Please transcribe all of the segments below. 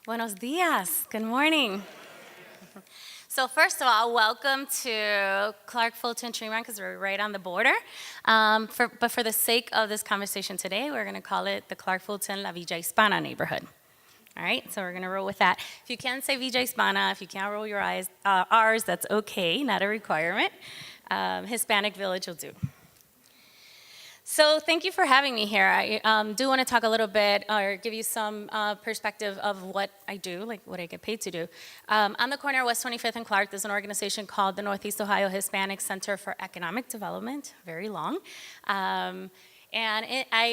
Buenos dias. Good morning. So first of all, welcome to Clark, Fulton, Tremont, because we're right on the border. But for the sake of this conversation today, we're going to call it the Clark, Fulton, La Villa Hispana neighborhood. All right, so we're going to roll with that. If you can say Villa Hispana, if you can't roll your eyes, R's, that's okay, not a requirement. Hispanic Village will do. So thank you for having me here. I do want to talk a little bit or give you some perspective of what I do, like what I get paid to do. On the corner of West 25th and Clark, there's an organization called the Northeast Ohio Hispanic Center for Economic Development, very long. I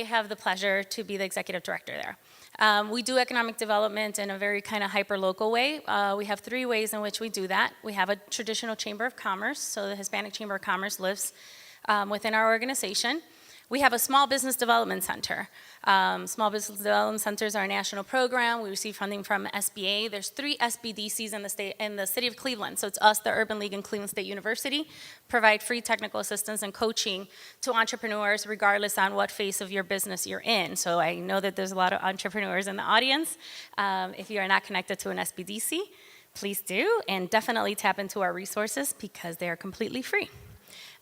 have the pleasure to be the executive director there. We do economic development in a very kind of hyper-local way. We have three ways in which we do that. We have a traditional Chamber of Commerce, so the Hispanic Chamber of Commerce lives within our organization. We have a small business development center. Small business development centers are a national program. We receive funding from SBA. There's 3 SBDCs in the city of Cleveland. So it's us, the Urban League, and Cleveland State University, provide free technical assistance and coaching to entrepreneurs regardless on what phase of your business you're in. So I know that there's a lot of entrepreneurs in the audience. If you are not connected to an SBDC, please do, and definitely tap into our resources because they are completely free.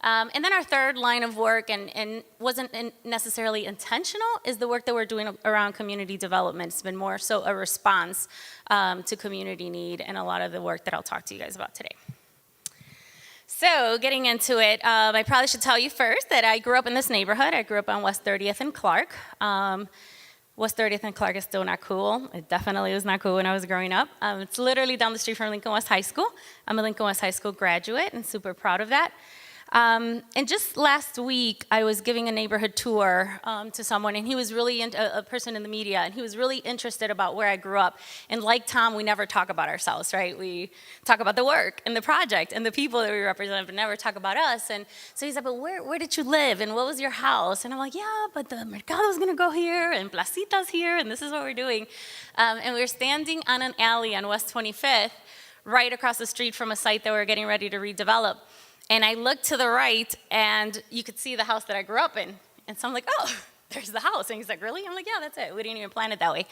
And then our third line of work, and wasn't necessarily intentional, is the work that we're doing around community development. It's been more so a response to community need and a lot of the work that I'll talk to you guys about today. So getting into it, I probably should tell you first that I grew up in this neighborhood. I grew up on West 30th and Clark. West 30th and Clark is still not cool. It definitely was not cool when I was growing up. It's literally down the street from Lincoln West High School. I'm a Lincoln West High School graduate and super proud of that. And just last week, I was giving a neighborhood tour to someone, and he was really a person in the media, and he was really interested about where I grew up. And like Tom, we never talk about ourselves, right? We talk about the work and the project and the people that we represent, but never talk about us. And so he's like, but where did you live, and what was your house? And I'm like, yeah, but the Mercado's going to go here, and Placita's here, and this is what we're doing. And we were standing on an alley on West 25th, right across the street from a site that we're getting ready to redevelop. And I looked to the right, and you could see the house that I grew up in. And so I'm like, oh, there's the house. And he's like, really? I'm like, yeah, that's it. We didn't even plan it that way.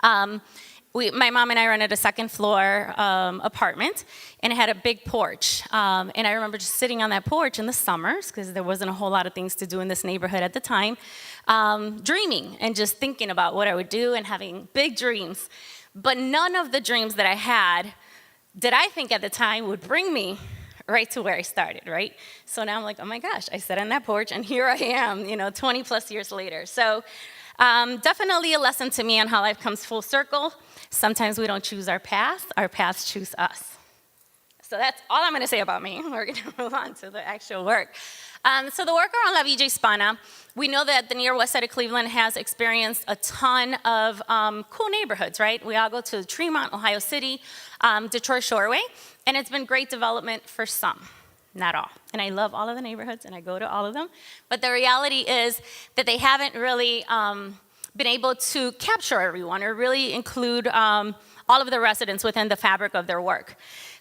My mom and I rented a second-floor apartment, and it had a big porch. And I remember just sitting on that porch in the summers, because there wasn't a whole lot of things to do in this neighborhood at the time, dreaming and just thinking about what I would do and having big dreams. But none of the dreams that I had did I think at the time would bring me right to where I started, right? So now I'm like, oh my gosh, I sat on that porch and here I am, 20 plus years later. So definitely a lesson to me on how life comes full circle. Sometimes we don't choose our paths choose us. So that's all I'm gonna say about me. We're gonna move on to the actual work. So the work around La Villa Hispana, we know that the near west side of Cleveland has experienced a ton of cool neighborhoods, right? We all go to Tremont, Ohio City, Detroit Shoreway, and it's been great development for some, not all. And I love all of the neighborhoods, and I go to all of them. But the reality is that they haven't really been able to capture everyone or really include all of the residents within the fabric of their work.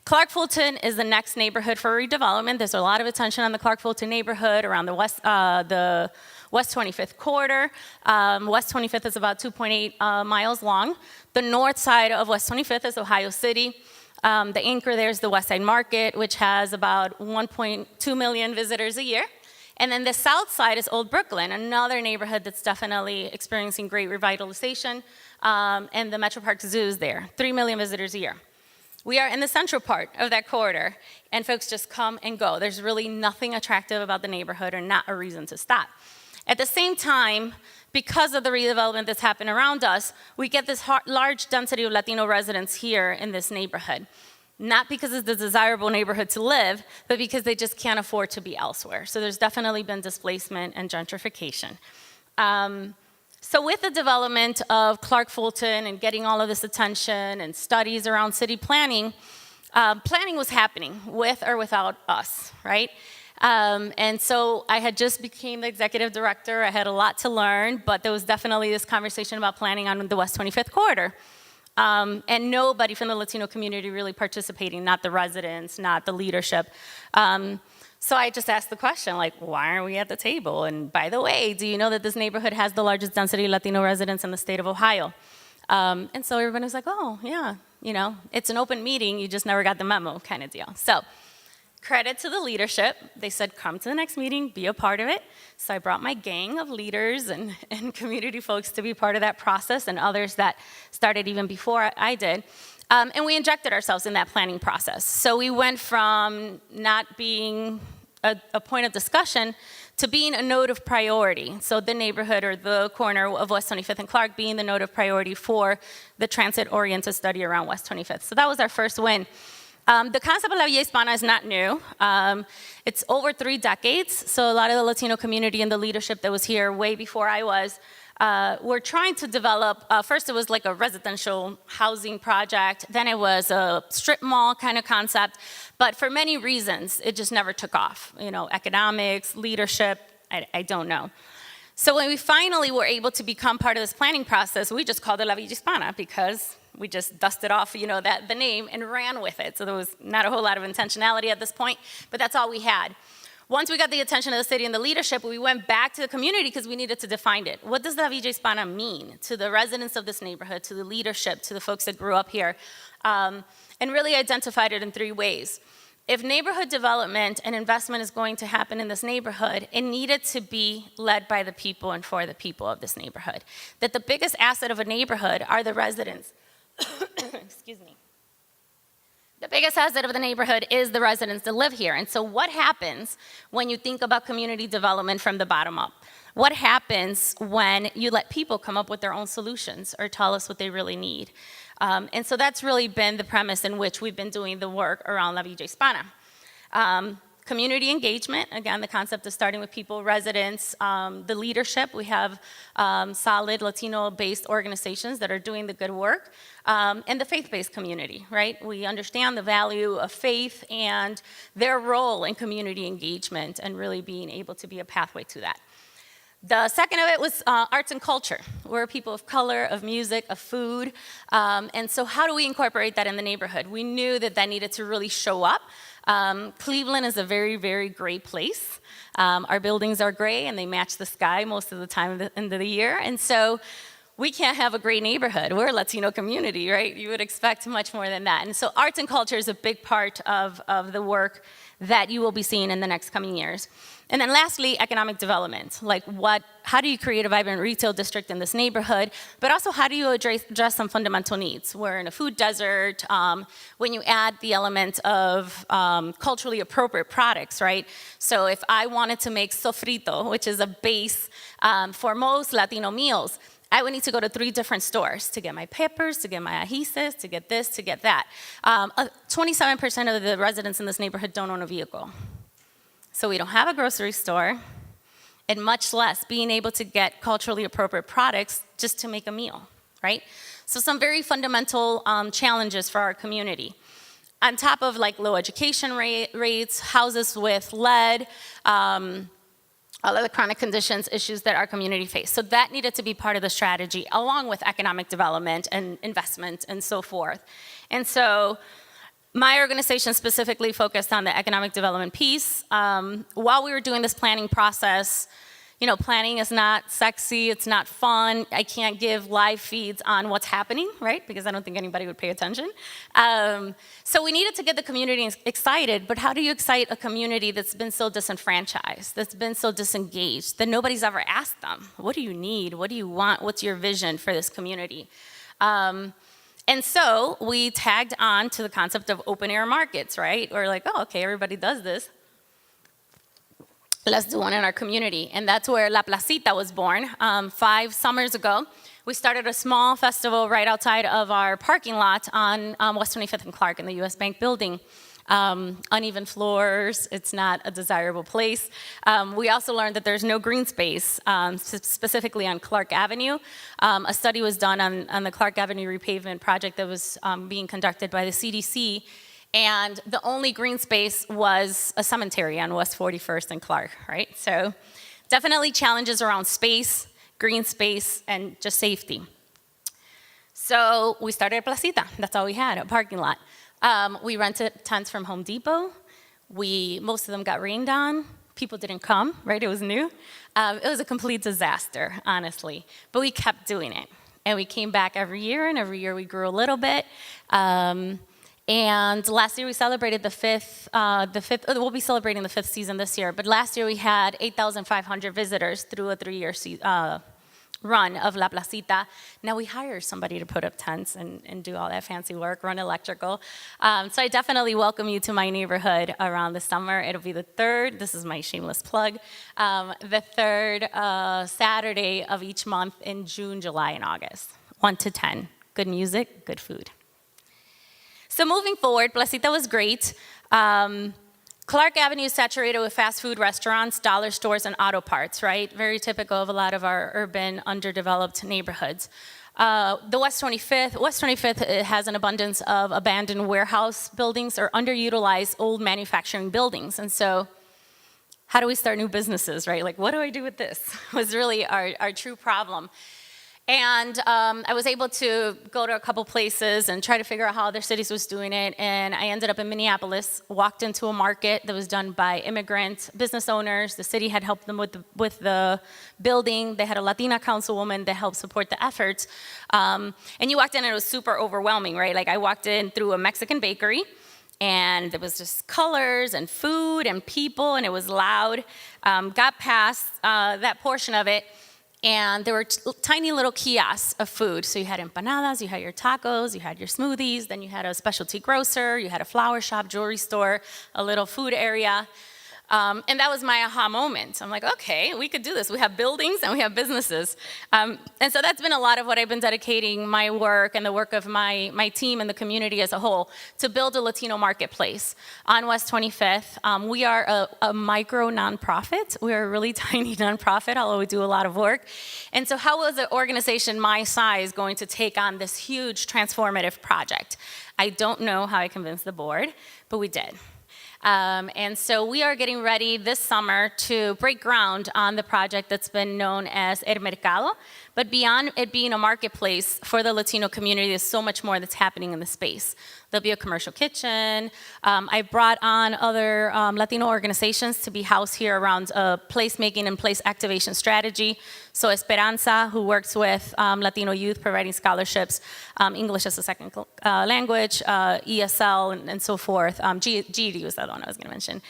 Clark Fulton is the next neighborhood for redevelopment. There's a lot of attention on the Clark Fulton neighborhood around the West 25th corridor. West 25th is about 2.8 miles long. The north side of West 25th is Ohio City. The anchor there is the West Side Market, which has about 1.2 million visitors a year. And then the south side is Old Brooklyn, another neighborhood that's definitely experiencing great revitalization. And the Metro Park Zoo is there, 3 million visitors a year. We are in the central part of that corridor, and folks just come and go. There's really nothing attractive about the neighborhood or not a reason to stop. At the same time, because of the redevelopment that's happened around us, we get this large density of Latino residents here in this neighborhood. Not because it's the desirable neighborhood to live, but because they just can't afford to be elsewhere. So there's definitely been displacement and gentrification. So with the development of Clark Fulton and getting all of this attention and studies around city planning, planning was happening with or without us, right? And so I had just became the executive director. I had a lot to learn, but there was definitely this conversation about planning on the West 25th corridor. And nobody from the Latino community really participating, not the residents, not the leadership. So I just asked the question, like, why aren't we at the table? And by the way, do you know that this neighborhood has the largest density of Latino residents in the state of Ohio? And so everybody was like, oh, yeah, it's an open meeting, you just never got the memo kind of deal. So credit to the leadership. They said, come to the next meeting, be a part of it. So I brought my gang of leaders and community folks to be part of that process, and others that started even before I did. And we injected ourselves in that planning process. So we went from not being a point of discussion to being a node of priority. So the neighborhood or the corner of West 25th and Clark being the node of priority for the transit-oriented study around West 25th. So that was our first win. The concept of La Villa Hispana is not new. It's over 3 decades, so a lot of the Latino community and the leadership that was here way before I was were trying to develop, first it was like a residential housing project, then it was a strip mall kind of concept, but for many reasons, it just never took off. Economics, leadership, I don't know. So when we finally were able to become part of this planning process, we just called it La Villa Hispana because we just dusted off, the name and ran with it. So there was not a whole lot of intentionality at this point, but that's all we had. Once we got the attention of the city and the leadership, we went back to the community because we needed to define it. What does La Villa Hispana mean to the residents of this neighborhood, to the leadership, to the folks that grew up here? And really identified it in 3 ways. If neighborhood development and investment is going to happen in this neighborhood, it needed to be led by the people and for the people of this neighborhood. That the biggest asset of a neighborhood are the residents. Excuse me. The biggest asset of the neighborhood is the residents that live here. And so what happens when you think about community development from the bottom up? What happens when you let people come up with their own solutions or tell us what they really need? And so that's really been the premise in which we've been doing the work around La Villa Hispana. Community engagement, again, the concept of starting with people, residents, the leadership. We have solid Latino-based organizations that are doing the good work, and the faith-based community, right? We understand the value of faith and their role in community engagement and really being able to be a pathway to that. The second of it was arts and culture. We're people of color, of music, of food, and so how do we incorporate that in the neighborhood? We knew that that needed to really show up. Cleveland is a very, very gray place. Our buildings are gray and they match the sky most of the time at the end of the year. And so we can't have a gray neighborhood. We're a Latino community, right? You would expect much more than that. And so arts and culture is a big part of the work that you will be seeing in the next coming years. And then lastly, economic development. Like how do you create a vibrant retail district in this neighborhood, but also how do you address some fundamental needs? We're in a food desert. When you add the element of culturally appropriate products, right? So if I wanted to make sofrito, which is a base for most Latino meals, I would need to go to 3 different stores to get my peppers, to get my ajíes, to get this, to get that. 27% of the residents in this neighborhood don't own a vehicle. So we don't have a grocery store, and much less being able to get culturally appropriate products just to make a meal, right? So some very fundamental challenges for our community. On top of low education rates, houses with lead, all of the chronic conditions, issues that our community face. So that needed to be part of the strategy, along with economic development and investment and so forth. And so my organization specifically focused on the economic development piece. While we were doing this planning process, planning is not sexy, it's not fun. I can't give live feeds on what's happening, right? Because I don't think anybody would pay attention. So we needed to get the community excited, but how do you excite a community that's been so disenfranchised, that's been so disengaged, that nobody's ever asked them, what do you need? What do you want? What's your vision for this community? And so we tagged on to the concept of open air markets, right? We're like, oh, okay, everybody does this. Let's do one in our community. And that's where La Placita was born. 5 summers ago, we started a small festival right outside of our parking lot on West 25th and Clark in the US Bank building. Uneven floors, it's not a desirable place. We also learned that there's no green space, specifically on Clark Avenue. A study was done on the Clark Avenue repavement project that was being conducted by the CDC, and the only green space was a cemetery on West 41st and Clark, right? So definitely challenges around space, green space, and just safety. So we started a placita, that's all we had, a parking lot. We rented tents from Home Depot. Most of them got rained on. People didn't come, right? It was new. It was a complete disaster, honestly. But we kept doing it. And we came back every year, and every year we grew a little bit. And last year we celebrated we'll be celebrating the fifth season this year, but last year we had 8,500 visitors through a 3-year run of La Placita. Now we hire somebody to put up tents and do all that fancy work, run electrical. So I definitely welcome you to my neighborhood around the summer. It'll be the third, this is my shameless plug, the third Saturday of each month in June, July, and August, 1 to 10. Good music, good food. So moving forward, Placita was great. Clark Avenue is saturated with fast food restaurants, dollar stores, and auto parts, right? Very typical of a lot of our urban, underdeveloped neighborhoods. The West 25th has an abundance of abandoned warehouse buildings or underutilized old manufacturing buildings. And so how do we start new businesses, right? Like, what do I do with this? Was really our true problem. And I was able to go to a couple places and try to figure out how other cities was doing it. And I ended up in Minneapolis, walked into a market that was done by immigrant business owners. The city had helped them with the building. They had a Latina councilwoman that helped support the efforts. And you walked in and it was super overwhelming, right? Like I walked in through a Mexican bakery. And there was just colors and food and people, and it was loud. Got past that portion of it. And there were tiny little kiosks of food. So you had empanadas, you had your tacos, you had your smoothies, then you had a specialty grocer, you had a flower shop, jewelry store, a little food area. And that was my aha moment. I'm like, okay, we could do this. We have buildings and we have businesses. And so that's been a lot of what I've been dedicating my work and the work of my team and the community as a whole to build a Latino marketplace. On West 25th, we are a micro nonprofit. We are a really tiny nonprofit, although we do a lot of work. And so how was an organization my size going to take on this huge transformative project? I don't know how I convinced the board, but we did. And so we are getting ready this summer to break ground on the project that's been known as El Mercado. But beyond it being a marketplace for the Latino community, there's so much more that's happening in the space. There'll be a commercial kitchen. I brought on other Latino organizations to be housed here around placemaking and place activation strategy. So Esperanza, who works with Latino youth providing scholarships, English as a second language, ESL, and so forth. GED was the other one I was going to mention.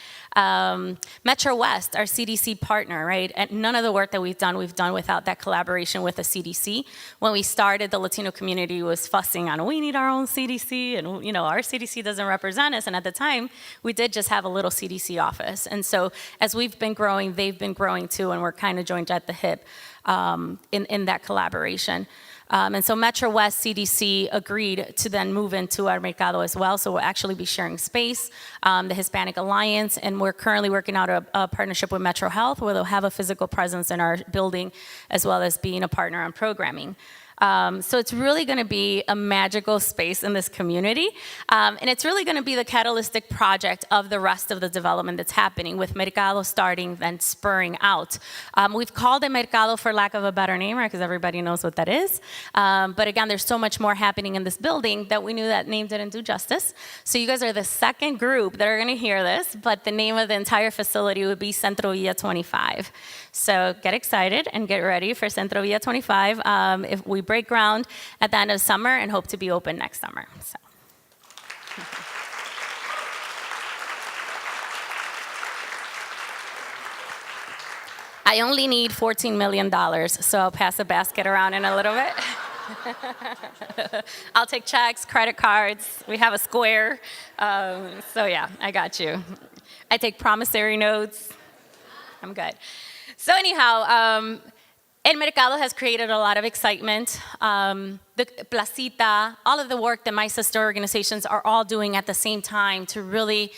Metro West, our CDC partner, right? And none of the work that we've done without that collaboration with the CDC. When we started, the Latino community was fussing on, we need our own CDC, and our CDC doesn't represent us. And at the time, we did just have a little CDC office. And so as we've been growing, they've been growing too, and we're kind of joined at the hip in that collaboration. And so Metro West CDC agreed to then move into our Mercado as well. So we'll actually be sharing space, the Hispanic Alliance, and we're currently working out a partnership with Metro Health where they'll have a physical presence in our building as well as being a partner on programming. So it's really going to be a magical space in this community. And it's really going to be the catalytic project of the rest of the development that's happening with Mercado starting, then spurring out. We've called it Mercado for lack of a better name, right? Because everybody knows what that is. But again, there's so much more happening in this building that we knew that name didn't do justice. So you guys are the second group that are going to hear this, but the name of the entire facility would be Centro Villa 25. So get excited and get ready for Centro Villa 25. If we break ground at the end of summer and hope to be open next summer. So. I only need $14 million, so I'll pass a basket around in a little bit. I'll take checks, credit cards. We have a square. So yeah, I got you. I take promissory notes. I'm good. So anyhow, El Mercado has created a lot of excitement. The Placita, all of the work that my sister organizations are all doing at the same time to really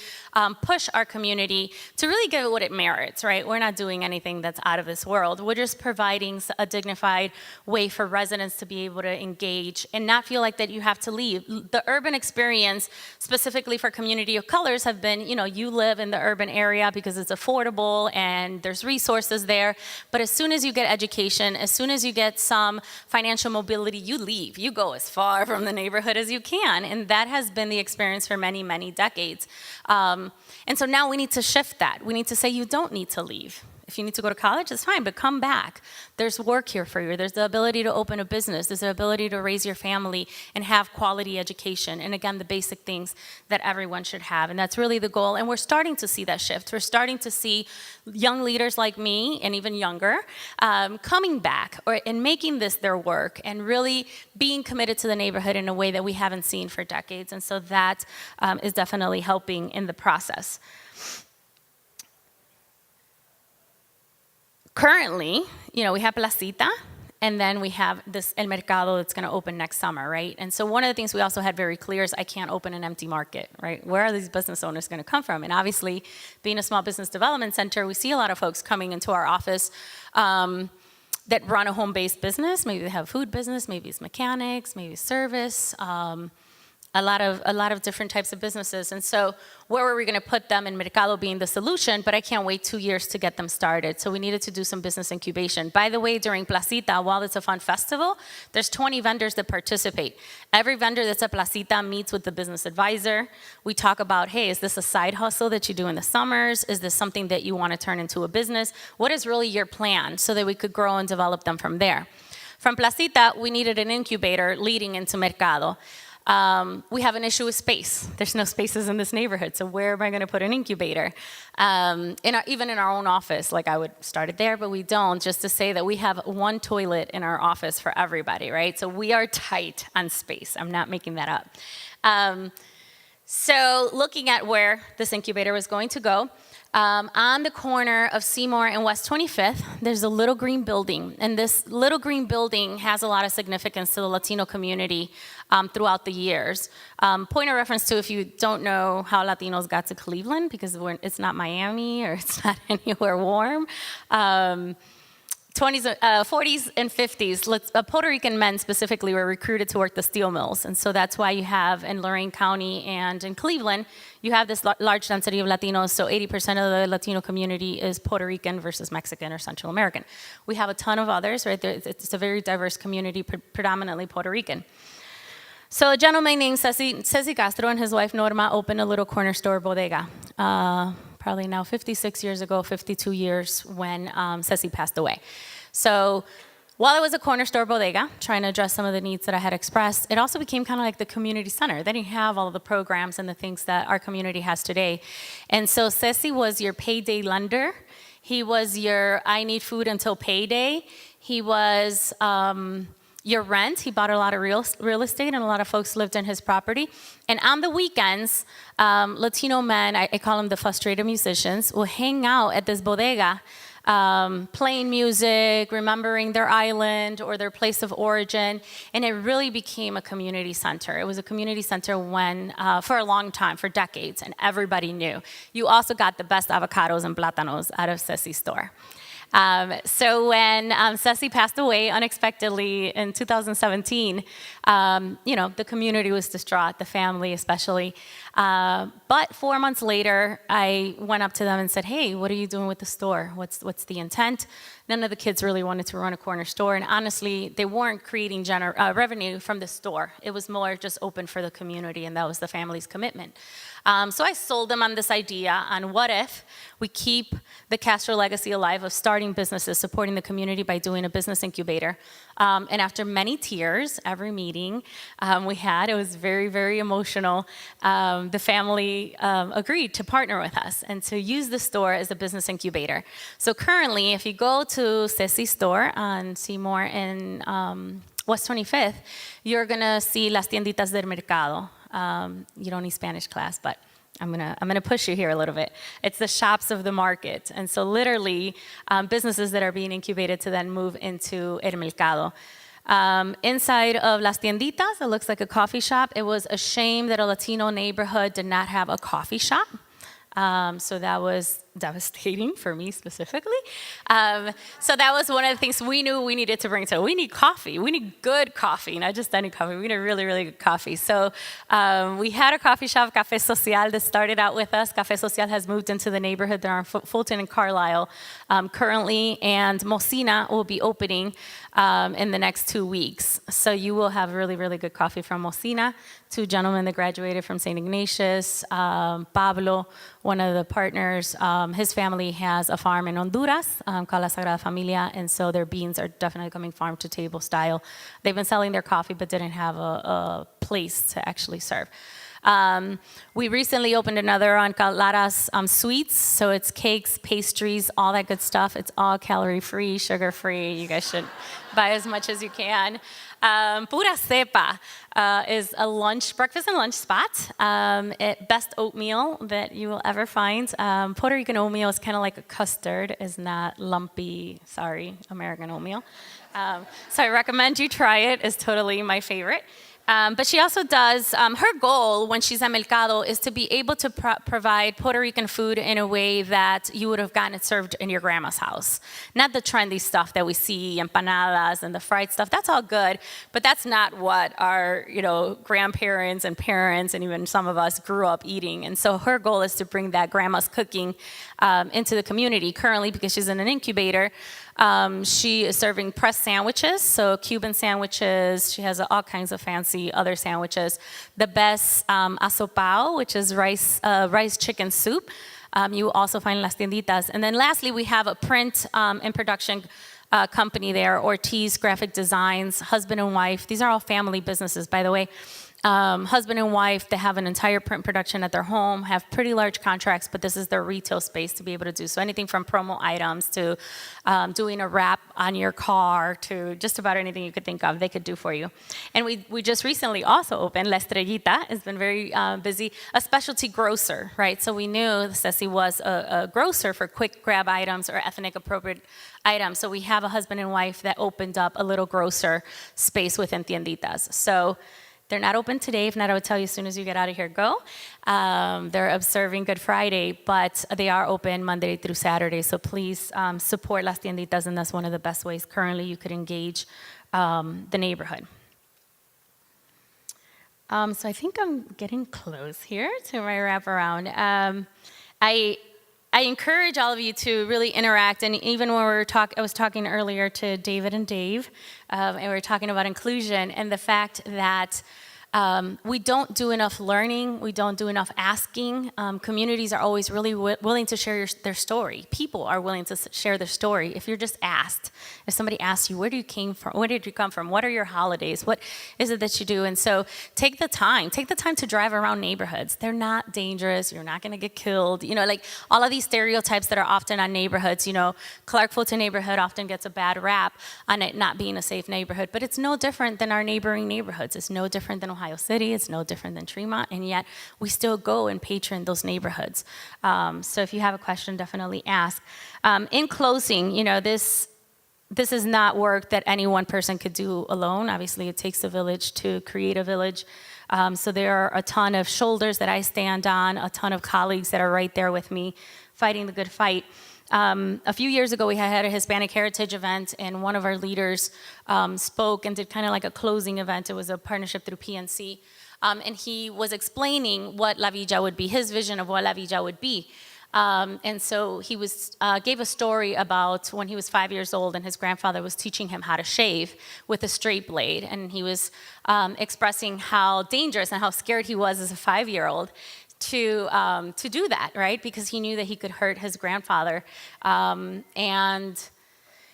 push our community to really give it what it merits, right? We're not doing anything that's out of this world. We're just providing a dignified way for residents to be able to engage and not feel like that you have to leave. The urban experience, specifically for community of colors, have been, you live in the urban area because it's affordable and there's resources there. But as soon as you get education, as soon as you get some financial mobility, you leave. You go as far from the neighborhood as you can. And that has been the experience for many, many decades. And so now we need to shift that. We need to say you don't need to leave. If you need to go to college, it's fine, but come back. There's work here for you. There's the ability to open a business. There's the ability to raise your family and have quality education. And again, the basic things that everyone should have. And that's really the goal. And we're starting to see that shift. We're starting to see young leaders like me and even younger coming back and making this their work and really being committed to the neighborhood in a way that we haven't seen for decades. And so that is definitely helping in the process. Currently, we have Placita, and then we have this El Mercado that's going to open next summer, right? And so one of the things we also had very clear is I can't open an empty market, right? Where are these business owners going to come from? And obviously, being a small business development center, we see a lot of folks coming into our office that run a home-based business. Maybe they have a food business, maybe it's mechanics, maybe service, a lot of different types of businesses. And so where were we going to put them? In Mercado being the solution, but I can't wait 2 years to get them started. So we needed to do some business incubation. By the way, during Placita, while it's a fun festival, there's 20 vendors that participate. Every vendor that's at Placita meets with the business advisor. We talk about, hey, is this a side hustle that you do in the summers? Is this something that you want to turn into a business? What is really your plan so that we could grow and develop them from there? From Placita, we needed an incubator leading into Mercado. We have an issue with space. There's no spaces in this neighborhood, so where am I going to put an incubator? Even in our own office, like I would start it there, but we don't, just to say that we have one toilet in our office for everybody, right? So we are tight on space. I'm not making that up. So looking at where this incubator was going to go, on the corner of Seymour and West 25th, there's a little green building. And this little green building has a lot of significance to the Latino community throughout the years. Point of reference to if you don't know how Latinos got to Cleveland, because it's not Miami or it's not anywhere warm. 40s and 50s, Puerto Rican men specifically were recruited to work the steel mills. And so that's why you have in Lorain County and in Cleveland, you have this large density of Latinos. So 80% of the Latino community is Puerto Rican versus Mexican or Central American. We have a ton of others, right? It's a very diverse community, predominantly Puerto Rican. So a gentleman named Ceci Castro and his wife Norma opened a little corner store bodega. Probably now 56 years ago, 52 years when Ceci passed away. So while it was a corner store bodega, trying to address some of the needs that I had expressed, it also became kind of like the community center. They didn't have all of the programs and the things that our community has today. And so Ceci was your payday lender. He was your I need food until payday. He was your rent. He bought a lot of real estate, and a lot of folks lived in his property. And on the weekends, Latino men, I call them the frustrated musicians, will hang out at this bodega, playing music, remembering their island or their place of origin, and it really became a community center. It was a community center for a long time, for decades, and everybody knew. You also got the best avocados and plátanos out of Ceci's store. So when Ceci passed away unexpectedly in 2017, the community was distraught, the family especially. But 4 months later, I went up to them and said, hey, what are you doing with the store? What's the intent? None of the kids really wanted to run a corner store. And honestly, they weren't creating revenue from the store. It was more just open for the community, and that was the family's commitment. So I sold them on this idea on what if we keep the Castro legacy alive of starting businesses, supporting the community by doing a business incubator. And after many tears, every meeting we had, it was very, very emotional. The family agreed to partner with us and to use the store as a business incubator. So currently, if you go to Ceci's store on Seymour and West 25th, you're gonna see las tienditas del mercado. You don't need Spanish class, but I'm gonna push you here a little bit. It's the shops of the market. And so literally, businesses that are being incubated to then move into El Mercado. Inside of Las Tienditas, it looks like a coffee shop. It was a shame that a Latino neighborhood did not have a coffee shop. So that was devastating for me specifically. So that was one of the things we knew we needed to bring to it. We need coffee. We need good coffee, not just any coffee. We need really, really good coffee. So we had a coffee shop, Café Social, that started out with us. Café Social has moved into the neighborhood. They're on Fulton and Carlisle currently, and Mocina will be opening in the next 2 weeks. So you will have really, really good coffee from Mocina. 2 gentlemen that graduated from St. Ignatius, Pablo, one of the partners, his family has a farm in Honduras called La Sagrada Familia, and so their beans are definitely coming farm to table style. They've been selling their coffee, but didn't have a place to actually serve. We recently opened another on called Lara's Sweets, so it's cakes, pastries, all that good stuff. It's all calorie-free, sugar-free. You guys should buy as much as you can. Pura Cepa is a breakfast and lunch spot. Best oatmeal that you will ever find. Puerto Rican oatmeal is kind of like a custard. It's not lumpy, American oatmeal. So I recommend you try it. It's totally my favorite. But she also does, her goal when she's at Mercado is to be able to provide Puerto Rican food in a way that you would have gotten it served in your grandma's house. Not the trendy stuff that we see, empanadas and the fried stuff. That's all good, but that's not what our grandparents and parents and even some of us grew up eating. And so her goal is to bring that grandma's cooking into the community. Currently, because she's in an incubator, she is serving pressed sandwiches, so Cuban sandwiches. She has all kinds of fancy other sandwiches. The best asopao, which is rice chicken soup. You also find las tienditas. And then lastly, we have a print and production company there, Ortiz Graphic Designs, husband and wife. These are all family businesses, by the way. Husband and wife, they have an entire print production at their home, have pretty large contracts, but this is their retail space to be able to do. So anything from promo items to doing a wrap on your car to just about anything you could think of, they could do for you. And we just recently also opened, La Estrellita, has been very busy, a specialty grocer, right? So we knew Ceci was a grocer for quick grab items or ethnic appropriate items. So we have a husband and wife that opened up a little grocer space within tienditas. So they're not open today. If not, I would tell you as soon as you get out of here, go. They're observing Good Friday, but they are open Monday through Saturday. So please support Las Tienditas, and that's one of the best ways currently you could engage the neighborhood. So I think I'm getting close here to my wraparound. I encourage all of you to really interact, and even when I was talking earlier to David and Dave, and we were talking about inclusion and the fact that we don't do enough learning, we don't do enough asking. Communities are always really willing to share their story. People are willing to share their story. If you're just asked, if somebody asks you, where did you come from? What are your holidays? What is it that you do? And so take the time to drive around neighborhoods. They're not dangerous. You're not going to get killed. Like all of these stereotypes that are often on neighborhoods. Clark Fulton neighborhood often gets a bad rap on it not being a safe neighborhood, but it's no different than our neighboring neighborhoods. It's no different than Ohio City. It's no different than Tremont, and yet we still go and patron those neighborhoods. So if you have a question, definitely ask. In closing, this is not work that any one person could do alone. Obviously, it takes a village to create a village. So there are a ton of shoulders that I stand on, a ton of colleagues that are right there with me, fighting the good fight. A few years ago, we had a Hispanic heritage event, and one of our leaders spoke and did kind of like a closing event. It was a partnership through PNC, and he was explaining what La Villa would be, his vision of what La Villa would be. And so he gave a story about when he was 5 years old and his grandfather was teaching him how to shave with a straight blade. And he was expressing how dangerous and how scared he was as a 5-year-old to do that, right? Because he knew that he could hurt his grandfather. And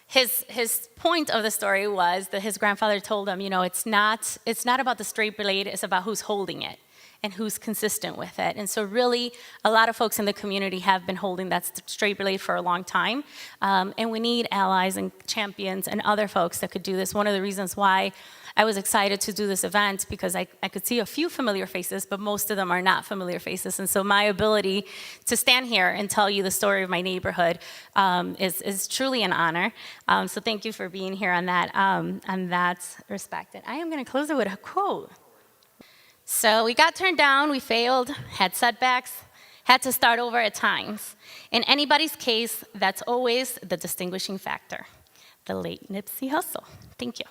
his point of the story was that his grandfather told him, it's not about the straight blade, it's about who's holding it and who's consistent with it. And so really, a lot of folks in the community have been holding that straight blade for a long time. And we need allies and champions and other folks that could do this. One of the reasons why I was excited to do this event, because I could see a few familiar faces, but most of them are not familiar faces. And so my ability to stand here and tell you the story of my neighborhood is truly an honor. So thank you for being here on that respect. And I am going to close it with a quote. So we got turned down, we failed, had setbacks, had to start over at times. In anybody's case, that's always the distinguishing factor. The late Nipsey Hussle. Thank you.